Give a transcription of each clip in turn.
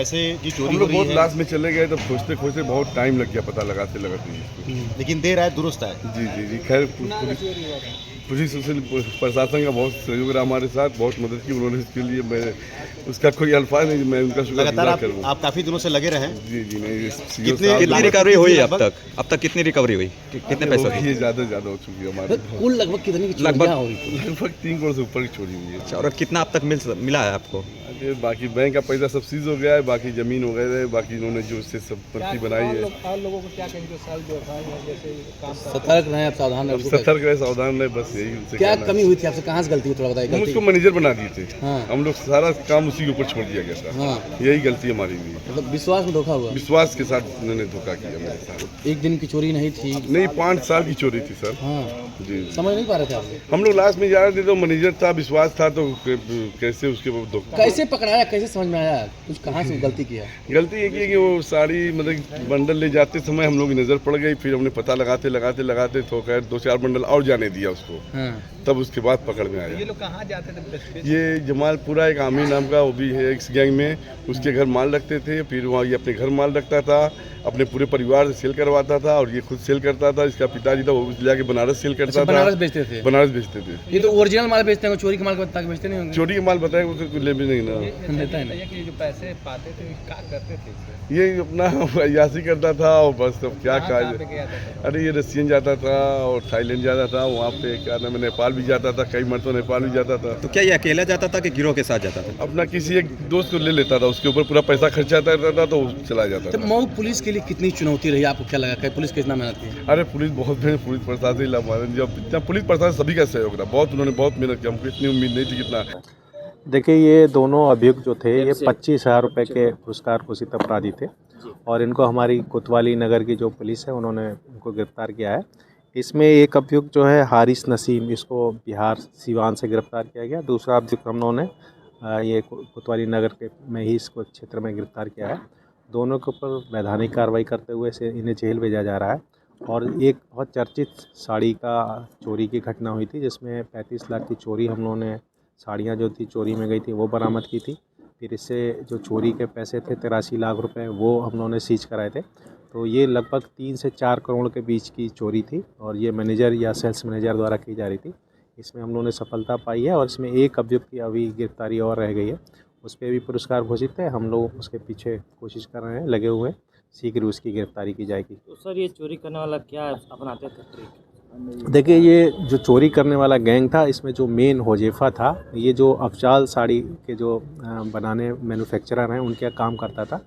पैसे की चोरी हम हो लोग रही बहुत है, लास्ट में चले गए तो खोजते खोजते बहुत टाइम लग गया पता लगाते लगाते। लेकिन देर आए दुरुस्त है। जी जी जी, खैर पुलिस प्रशासन का बहुत सहयोग रहा हमारे साथ, बहुत मदद की उन्होंने, इसके लिए मैं उसका कोई अल्फाज नहीं, मैं उनका लगातार शुक्रगुजार करूँ। आप काफी दिनों से लगे रहे हैं। जी जी नहीं, कितनी रिकवरी हुई अब तक? कितनी रिकवरी हुई? कितने पैसों की? ये ज़्यादा हो चुकी है हमारे, कुल लगभग कितनी की लगभग चोरियां हुई? लगभग 3 करोड़ से ऊपर की चोरी हुई है। अच्छा, और कितना अब तक मिला है आपको? अरे बाकी बैंक का पैसा सब सीज हो गया है, बाकी ज़मीन हो गए है, बाकी इन्होंने जो इससे संपत्ति बनाई है। और लोगों को क्या कहेंगे साल व्यवसाय है जैसे काम सतर्क रहें, आप सावधान अब रहें। सतर्क रहे, सावधान रहे, बस यही उनसे क्या कहना है। कमी हुई थी आपसे, कहाँ से गलती हुई, थोड़ा बताइए। हम गलती उसको मैनेजर बना दिए थे। हाँ। हम लोग सारा काम उसी के ऊपर छोड़ दिया गया था। हाँ, यही गलती हमारी हुई, मतलब विश्वास में धोखा हुआ। विश्वास के साथ उन्होंने धोखा किया मेरे साथ। एक दिन की चोरी नहीं थी। नहीं, 5 साल की चोरी थी सर। हाँ, जी, समझ नहीं पा रहे थे आप लोग। हम लोग लास्ट में जा रहे थे तो मैनेजर था, विश्वास था, तो कैसे उसके धोखा। कैसे पकड़ाया, कैसे समझ में आया कुछ, कहाँ से गलती किया? गलती ये की कि वो साड़ी मतलब बंडल ले जाते समय हम लोग की नज़र पड़ गई, फिर हमने पता लगाते लगाते लगाते तो खैर 2-4 बंडल और जाने दिया उसको, हाँ। तब उसके बाद पकड़ में आया। ये लोग कहाँ जाते थे? ये जमालपुरा एक आमिर नाम का वो भी है इस गैंग में, उसके घर माल रखते थे, फिर वहाँ ये अपने घर माल रखता था, अपने पूरे परिवार से सेल करवाता था, और ये खुद सेल करता था। इसका पिताजी था वो जाके बनारस सेल करता था। बनारस बेचते थे? बनारस बेचते थे। ये तो ओरिजिनल माल बेचते हैं, चोरी के माल बता के बेचते नहीं होंगे। चोरी के माल बताए वो तो ले भी नहीं ना। देता है ना। ये जो पैसे पाते थे क्या करते थे इससे? ये अपना अयासी करता था और बस, अब क्या कहाँ कहा। पे गया था? अरे ये रसियन जाता था और थाईलैंड जाता था, वहाँ पे क्या नाम है, नेपाल भी जाता था, कई मरतबा नेपाल भी जाता था। तो क्या ये अकेला जाता था कि गिरोह के साथ जाता था? अपना किसी एक दोस्त को ले लेता था, उसके ऊपर पूरा पैसा खर्चा करता था तो वो चला जाता तो था। मऊ पुलिस के लिए कितनी चुनौती रही, आपको क्या लगा, पुलिस कितना मेहनत की? अरे पुलिस बहुत मेहनत, पुलिस प्रशासन हमारे जब इतना पुलिस प्रशासन सभी का सहयोग रहा, बहुत उन्होंने बहुत मेहनत की, हमको इतनी उम्मीद नहीं थी कितना। देखिए, ये दोनों अभियुक्त जो थे ये 25,000 रुपये के पुरस्कार घोषित अपराधी थे, और इनको हमारी कोतवाली नगर की जो पुलिस है उन्होंने इनको गिरफ्तार किया है। इसमें एक अभियुक्त जो है हारिस नसीम, इसको बिहार सिवान से गिरफ्तार किया गया। दूसरा अभियुक्त हम लोगों ने ये कोतवाली नगर के में ही इसको क्षेत्र में गिरफ्तार किया है। दोनों के ऊपर वैधानिक कार्रवाई करते हुए से इन्हें जेल भेजा जा रहा है। और एक बहुत चर्चित साड़ी का चोरी की घटना हुई थी, जिसमें 35 लाख की चोरी हम लोगों ने, साड़ियाँ जो थी चोरी में गई थी वो बरामद की थी। फिर इससे जो चोरी के पैसे थे 83 लाख रुपए, वो हम लोगों ने सीज कराए थे। तो ये लगभग 3 से 4 करोड़ के बीच की चोरी थी, और ये मैनेजर या सेल्स मैनेजर द्वारा की जा रही थी। इसमें हम लोगों ने सफलता पाई है, और इसमें एक अभियुक्त की अभी गिरफ्तारी और रह गई है, उस पर भी पुरस्कार घोषित है। हम लोग उसके पीछे कोशिश कर रहे हैं, लगे हुए हैं, शीघ्र उसकी गिरफ्तारी की जाएगी। तो सर ये चोरी करने वाला क्या अपनाते थे ट्रिक? देखिए, ये जो चोरी करने वाला गैंग था, इसमें जो मेन होजेफा था, ये जो अफजाल साड़ी के जो बनाने मैन्युफैक्चरर हैं उनके काम करता था।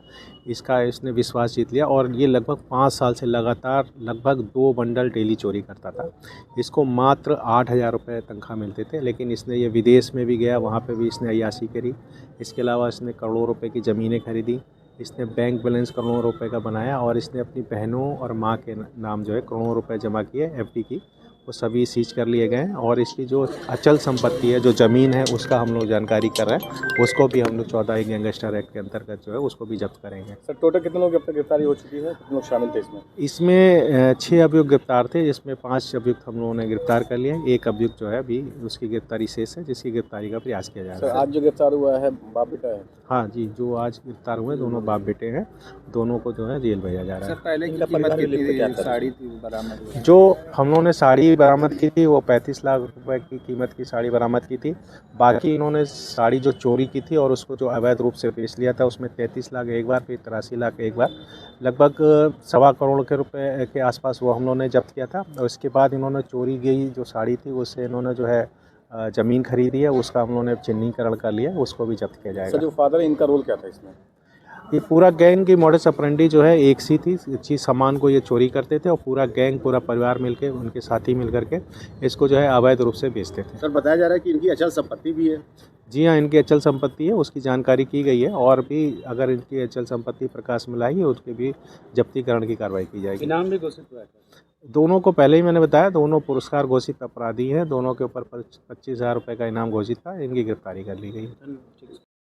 इसने विश्वास जीत लिया, और ये लगभग 5 साल से लगातार लगभग 2 बंडल डेली चोरी करता था। इसको मात्र 8,000 रुपये तनख्वाह मिलते थे, लेकिन इसने ये विदेश में भी गया, वहाँ पे भी इसने अय्याशी करी। इसके अलावा इसने करोड़ों रुपए की ज़मीनें खरीदी, इसने बैंक बैलेंस करोड़ों रुपए का बनाया, और इसने अपनी बहनों और माँ के नाम जो है करोड़ों रुपए जमा किए एफडी की, वो सभी सीज कर लिए गए हैं। और इसकी जो अचल संपत्ति है, जो ज़मीन है, उसका हम लोग जानकारी कर रहे हैं, उसको भी हम लोग 14 गैंगस्टर एक्ट के अंतर्गत जो है उसको भी जब्त करेंगे। सर टोटल कितने लोग अब तक गिरफ्तारी हो चुकी है, कितने लोग शामिल थे इसमें? इसमें 6 अभियुक्त गिरफ्तार थे, जिसमें 5 अभियुक्त हम लोगों ने गिरफ्तार कर लिए हैं। एक अभियुक्त जो है अभी उसकी गिरफ्तारी शेष है, जिसकी गिरफ्तारी का प्रयास किया जा रहा है। सर आज जो गिरफ्तार हुआ है बाप बेटा है? हाँ जी, जो आज गिरफ्तार हुए दोनों बाप बेटे हैं, दोनों को जो है जेल भेजा जा रहा है। पहले की कीमत कितनी साड़ी थी बरामद? जो हम लोगों ने साड़ी बरामद की थी वो 35 लाख रुपए की कीमत की साड़ी बरामद की थी। बाकी इन्होंने साड़ी जो चोरी की थी और उसको जो अवैध रूप से बेच लिया था, उसमें 33 लाख एक बार, फिर 83 लाख एक बार, लगभग 1.25 करोड़ के रुपए के आसपास वो हम लोगों ने जब्त किया था। और इसके बाद इन्होंने चोरी गई जो साड़ी थी उससे इन्होंने जो है ज़मीन खरीदी है, उसका हम लोगों ने चिन्हीकरण कर लिया, उसको भी जब्त किया सर जाएगा। जो फादर है इनका रोल क्या था इसमें? ये पूरा गैंग की मॉडस ऑपरेंडी जो है एक सी थी, चीज़ सामान को ये चोरी करते थे, और पूरा गैंग, पूरा परिवार मिलके, उनके साथी मिल करके इसको जो है अवैध रूप से बेचते थे। सर बताया जा रहा है कि इनकी अचल संपत्ति भी है? जी हाँ, इनकी अचल संपत्ति है, उसकी जानकारी की गई है, और भी अगर इनकी अचल संपत्ति प्रकाश में लाएगी उसके भी जब्तीकरण की कार्रवाई की जाएगी। इनाम भी घोषित हुआ है? दोनों को पहले ही मैंने बताया, दोनों पुरस्कार घोषित अपराधी हैं, दोनों के ऊपर 25,000 रुपये का इनाम घोषित था, इनकी गिरफ्तारी कर ली गई।